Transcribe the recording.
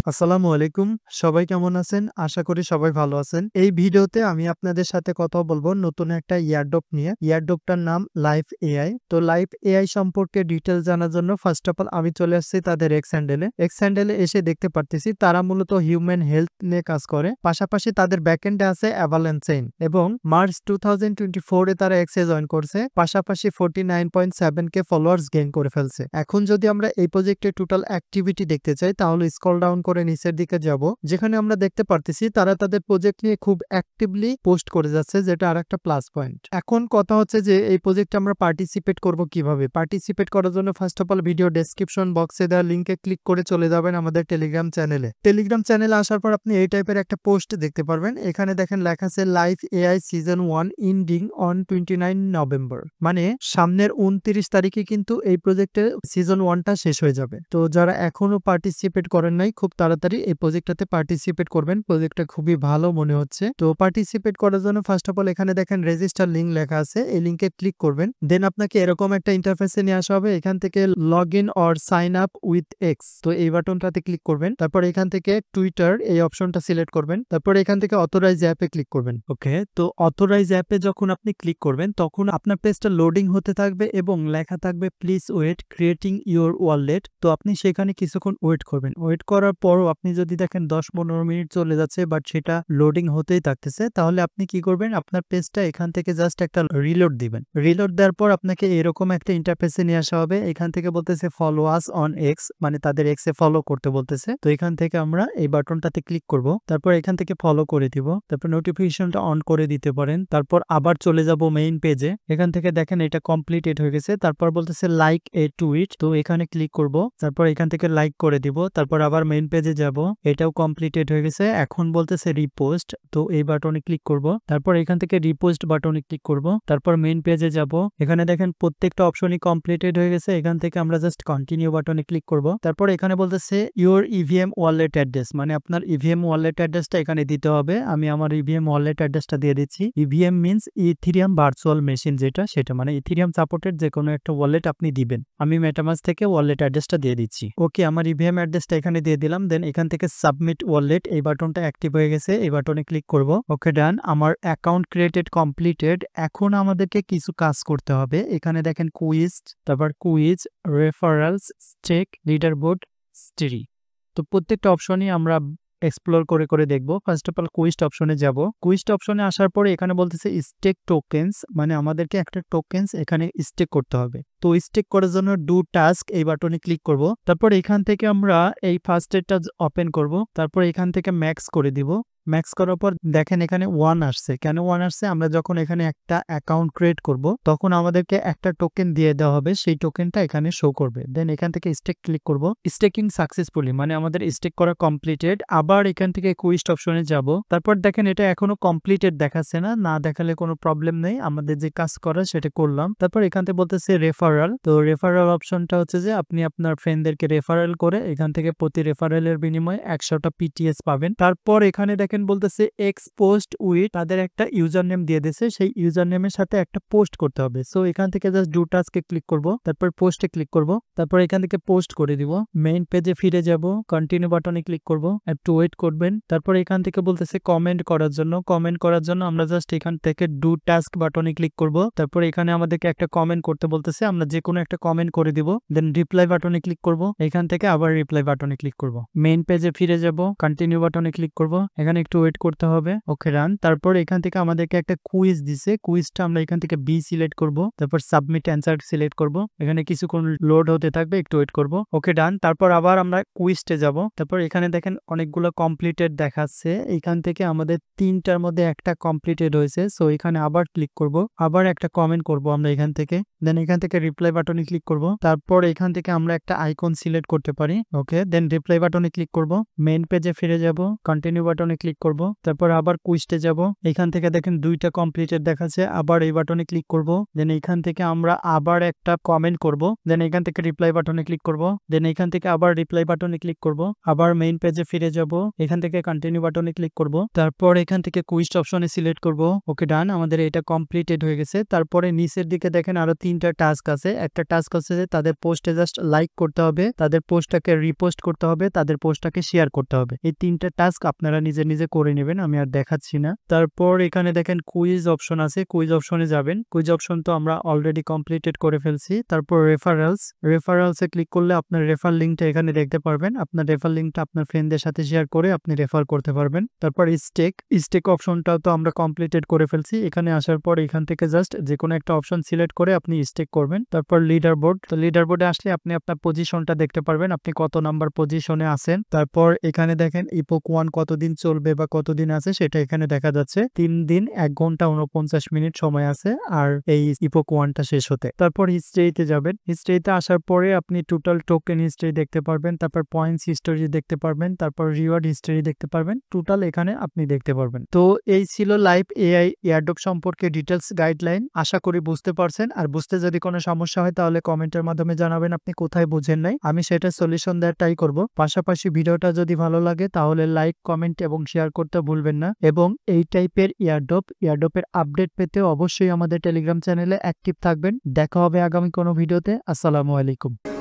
আসসালামু আলাইকুম। সবাই কেমন আছেন? আশা করি সবাই ভালো আছেন। এই ভিডিওতে আমি আপনাদের সাথে কথা বলবো নতুন একটা এয়ারড্রপ নিয়ে। এয়ারড্রপটার নাম লাইভ এআই। তো লাইভ এআই সম্পর্কে ডিটেইলস জানার জন্য ফার্স্ট অফ অল আমি চলে আসছি তাদের এক্স হ্যান্ডেলে। এক্স হ্যান্ডেলে এসে দেখতে পারতেছি তারা মূলত হিউম্যান হেলথ নিয়ে কাজ করে। পাশাপাশি তাদের ব্যাকএন্ডে আছে অ্যাভালাঞ্চ চেইন এবং মার্চ 2024 এ তারা এক্সে জয়েন করছে। পাশাপাশি 49.7k ফলোয়ার্স গেইন করে ফেলছে। এখন যদি আমরা এই প্রজেক্টের টোটাল অ্যাক্টিভিটি দেখতে চাই তাহলে স্ক্রল ডাউন করে নিচের দিকে যাব, যেখানে আমরা দেখতে পারতেছি তারা তাদের প্রজেক্ট নিয়ে খুব অ্যাক্টিভলি পোস্ট করে যাচ্ছে, যেটা আরেকটা প্লাস পয়েন্ট। এখন কথা হচ্ছে যে এই প্রজেক্টে আমরা পার্টিসিপেট করব কিভাবে। পার্টিসিপেট করার জন্য first of all video description বক্সে দেওয়া লিংকে ক্লিক করে চলে যাবেন আমাদের টেলিগ্রাম চ্যানেলে। টেলিগ্রাম চ্যানেলে আসার পর আপনি এই টাইপের একটা পোস্ট দেখতে পারবেন। এখানে দেখেন লেখা আছে live AI season 1 ending on 29 November, মানে সামনের 29 তারিখে কিন্তু এই প্রজেক্টের সিজন 1টা শেষ হয়ে যাবে। তো যারা এখনো পার্টিসিপেট করেন নাই খুব তাড়াতাড়ি এই প্রজেক্টটাতে পার্টিসিপেট করবেন। প্রজেক্টটা খুবই ভালো মনে হচ্ছে। তো পার্টিসিপেট করার জন্য ফার্স্ট অফ অল এখানে দেখেন রেজিস্টার লিংক লেখা আছে, এই লিংকে ক্লিক করবেন। দেন আপনাকে এরকম একটা ইন্টারফেসে নিয়ে আসা হবে। এখান থেকে log in or sign up with X, তো এই বাটনটাতে ক্লিক করবেন। তারপর এখান থেকে টুইটার এই অপশনটা সিলেক্ট করবেন। তারপর এখান থেকে অথরাইজ অ্যাপে ক্লিক করবেন। ওকে, তো অথরাইজ অ্যাপে যখন আপনি ক্লিক করবেন তখন আপনার পেজটা লোডিং হতে থাকবে এবং লেখা থাকবে please wait creating your wallet. তো আপনি সেখানে কিছুক্ষণ ওয়েট করবেন। ওয়েট করার পরও আপনি যদি দেখেন 10-15 মিনিট চলে যাচ্ছে বাট সেটা লোডিং হতেই থাকতেছে, তাহলে আপনি কি করবেন, আপনার পেজটা এখান থেকে জাস্ট একটা রিলোড দিবেন। রিলোড দেওয়ার পর আপনাকে এরকম একটা ইন্টারফেসে নিয়ে আসা হবে। এখান থেকে বলতেছে ফলো আস অন এক্স, মানে তাদের এক্সে ফলো করতে বলতেছে। তো এখান থেকে আমরা এই বাটনটাতে ক্লিক করব। তারপর এখান থেকে ফলো করে দিব। তারপর নোটিফিকেশনটা অন করে দিতে পারেন। তারপর আবার চলে যাব মেইন পেজে। এখান থেকে দেখেন এটা কমপ্লিটেড হয়ে গেছে। তারপর বলতেছে লাইক এ টুইট, তো এখানে ক্লিক করব। তারপর এখান থেকে লাইক করে দিব। তারপর আবার মেইন পেজে যাব, এটাও কমপ্লিটেড হয়ে গেছে। এখন বলতেছে রিপোস্ট, তো এই বাটনে ক্লিক করব। তারপর এখান থেকে রিপোস্ট বাটনে ক্লিক করব। তারপর মেইন পেজে যাব। এখানে দেখেন প্রত্যেকটা অপশনই কমপ্লিটেড হয়ে গেছে। এখান থেকে আমরা জাস্ট কন্টিনিউ বাটনে ক্লিক করব। তারপর এখানে বলতেছে ইউর ইভিএম ওয়ালেট অ্যাড্রেস, মানে আপনার ইভিএম ওয়ালেট অ্যাড্রেসটা এখানে দিতে হবে। আমি আমার ইভিএম ওয়ালেট অ্যাড্রেসটা দিয়ে দিচ্ছি। EVM means Ethereum virtual machine, যেটা সেটা মানে ইথেরিয়াম সাপোর্টেড যে কোনো একটা ওয়ালেট আপনি দিবেন। আমি মেটামাস্ক থেকে ওয়ালেট অ্যাড্রেসটা দিয়ে দিচ্ছি। ওকে, আমার ইভিএম অ্যাড্রেসটা এখানে দিয়ে দিলাম। দেন এখান থেকে সাবমিট ওয়ালেট এই বাটনটা অ্যাক্টিভ হয়ে গেছে, এই বাটনে ক্লিক করব। ওকে ডান, আমার অ্যাকাউন্ট ক্রিয়েটেড কমপ্লিটেড। এখন আমাদেরকে কিছু কাজ করতে হবে। এখানে দেখেন কুইজ, তারপর quiz, referrals, stake, leaderboard, story. তো প্রত্যেকটা অপশনই আমরা এক্সপ্লোর করে করে দেখবো। ফার্স্ট অফ অল কুইস্ট অপশনে যাব। কুইস্ট অপশনে আসার পরে এখানে বলতেছে স্টেক টোকেন্স, মানে আমাদেরকে একটা টোকেন্স এখানে স্টেক করতে হবে। তো স্টেক করার জন্য ডু টাস্ক এই বাটনে ক্লিক করব। তারপর এখান থেকে আমরা এই ফার্স্ট এডটা ওপেন করব। তারপর এখান থেকে ম্যাক্স করে দিব। ম্যাক্স করার পর দেখেন এখানে 1 আসছে। কেন 1 আসছে, আমরা যখন এখানে একটা অ্যাকাউন্ট ক্রিয়েট করব তখন আমাদেরকে একটা টোকেন দিয়ে দেওয়া হবে, সেই টোকেনটা এখানে শো করবে। দেন এখান থেকে স্টেক ক্লিক করব। স্টেকিং সাকসেসফুলি, মানে আমাদের স্টেক করা কমপ্লিটেড। আবার এখান থেকে কুইস্ট অপশনে যাব। তারপর দেখেন এটা এখনো কমপ্লিটেড দেখাচ্ছে না, না দেখালে কোনো প্রবলেম নেই, আমাদের যে কাজ করা সেটা করলাম। তারপর এখান থেকে বলতেছে রেফারেল, তো রেফারেল অপশনটা হচ্ছে যে আপনি আপনার ফ্রেন্ডদেরকে রেফারেল করে এখান থেকে প্রতি রেফারেলের বিনিময়ে 100টা পিটিএস পাবেন। তারপর এখানে দেখেন বলতেছে এক্স পোস্ট উইথ, তাদের একটা ইউজার নেম দিয়ে দিয়েছে, সেই ইউজার নেমের সাথে একটা পোস্ট করতে হবে। সো এখান থেকে জাস্ট ডু টাস্কে ক্লিক করব। তারপর পোস্টে ক্লিক করব। তারপর এখান থেকে পোস্ট করে দিব। মেইন পেজে ফিরে যাব, কন্টিনিউ বাটনে ক্লিক করব। একটু ওয়েট করবেন। তারপর এখান থেকে বলতেছে কমেন্ট করার জন্য। কমেন্ট করার জন্য আমরা জাস্ট এখান থেকে ডু টাস্ক বাটনে ক্লিক করব। তারপর এখানে আমাদেরকে একটা কমেন্ট করতে বলতেছে, আমরা যে কোনো একটা কমেন্ট করে দিব। দেন রিপ্লাই বাটনে ক্লিক করব। এখান থেকে আবার রিপ্লাই বাটনে ক্লিক করব। মেইন পেজে ফিরে যাব, কন্টিনিউ বাটনে ক্লিক করব। এখানে একটু ওয়েট করতে হবে। ওকে রান। তারপর এখান থেকে আমাদেরকে একটা কুইজ দিছে, কুইজটা আমরা এখান থেকে বি সিলেক্ট করব। তারপর সাবমিট অ্যান্সার সিলেক্ট করব। এখানে কিছুক্ষণ লোড হতে থাকবে, একটু ওয়েট করব। ওকে ডান। তারপর আবার আমরা কুইজটে যাব। তারপর এখানে দেখেন অনেকগুলো কমপ্লিটেড দেখাচ্ছে। এখান থেকে আমাদের 3টার মধ্যে একটা কমপ্লিটেড হয়েছে। সো এখানে আবার ক্লিক করব, আবার একটা কমেন্ট করব আমরা এখান থেকে। দেন এখান থেকে রিপ্লাই বাটনে ক্লিক করব। তারপর এখান থেকে আমরা একটা আইকন সিলেক্ট করতে পারি। ওকে, দেন রিপ্লাই বাটনে ক্লিক করব। মেইন পেজে ফিরে যাব, কন্টিনিউ বাটনে ক্লিক করব। তারপর আবার কুইজটে যাব। এখান থেকে দেখেন 2টা কমপ্লিটেড দেখাচ্ছে, আবার এই বাটনে ক্লিক করব। দেন এখান থেকে আমরা আবার একটা কমেন্ট করব। দেন এখান থেকে রিপ্লাই বাটনে ক্লিক করব। দেন এখান থেকে আবার রিপ্লাই বাটনে ক্লিক করব। আবার মেইন পেজে ফিরে যাব, এখান থেকে কন্টিনিউ বাটনে ক্লিক করব। তারপর এখান থেকে কুইজ অপশনে সিলেক্ট করব। ওকে ডান, আমাদের এটা কমপ্লিটেড হয়ে গেছে। তারপরে নিচের দিকে দেখেন আরো 3টা টাস্ক আছে। একটা টাস্ক হচ্ছে যে তাদের পোস্টে জাস্ট লাইক করতে হবে, তাদের পোস্টটাকে রিপোস্ট করতে হবে, তাদের পোস্টটাকে শেয়ার করতে হবে। এই ৩ টা টাস্ক আপনারা নিজে করে নেবেন। আমি আর দেখাচ্ছি না। তারপর এখানে দেখেন কুইজ অপশন আছে। কুইজ অপশনে যাবেন। কুইজ অপশন তো আমরা অলরেডি কমপ্লিটেড করে ফেলছি। তারপর রেফারেলস এ ক্লিক করলে আপনার রেফার লিঙ্কটা এখানে দেখতে পারবেন। আপনার রেফার লিঙ্কটা আপনার ফ্রেন্ডদের সাথে শেয়ার করে আপনি রেফার করতে পারবেন। তারপর স্টেক অপশনটাও তো আমরা কমপ্লিটেড করে ফেলছি। এখানে আসার পর এখান থেকে জাস্ট যে কোনো একটা অপশন সিলেক্ট করে আপনি স্টেক করবেন। তারপর লিডার বোর্ডে আসলে আপনি আপনার পজিশনটা দেখতে পারবেন, আপনি কত নাম্বার পজিশনে আছেন। তারপর এখানে দেখেন ইপোক 1 কতদিন চলবে বা কতদিন আছে সেটা এখানে দেখা যাচ্ছে। 3 দিন 1 ঘন্টা 49 মিনিট সময় আছে আর এই ইপোক 1টা শেষ হতে। তারপর হিস্ট্রিতে যাবেন। হিস্ট্রিতে আসার পরে আপনি টোটাল টোকেন হিস্ট্রি দেখতে পারবেন, তারপর পয়েন্টস হিস্ট্রি দেখতে পারবেন, তারপর রিওয়ার্ড হিস্ট্রি দেখতে পারবেন। টোটাল এখানে আপনি দেখতে পারবেন। তো এই ছিল লাইভ এআই এয়ারড্রপ সম্পর্কে ডিটেলস গাইডলাইন। আশা করি বুঝতে পারছেন। আর বুঝতে যদি কোনো সমস্যা হয় তাহলে কমেন্টের মাধ্যমে জানাবেন আপনি কোথায় বুঝেন নাই। আমি সেটা সলিউশন দেওয়ার ট্রাই করব। পাশাপাশি ভিডিওটা যদি ভালো লাগে তাহলে লাইক, কমেন্ট এবং শেয়ার করতে ভুলবেন না। এবং এই টাইপের এয়ারড্রপের আপডেট পেতে অবশ্যই আমাদের টেলিগ্রাম চ্যানেলে অ্যাক্টিভ থাকবেন। দেখা হবে আগামী কোনো ভিডিওতে। আসসালামু আলাইকুম।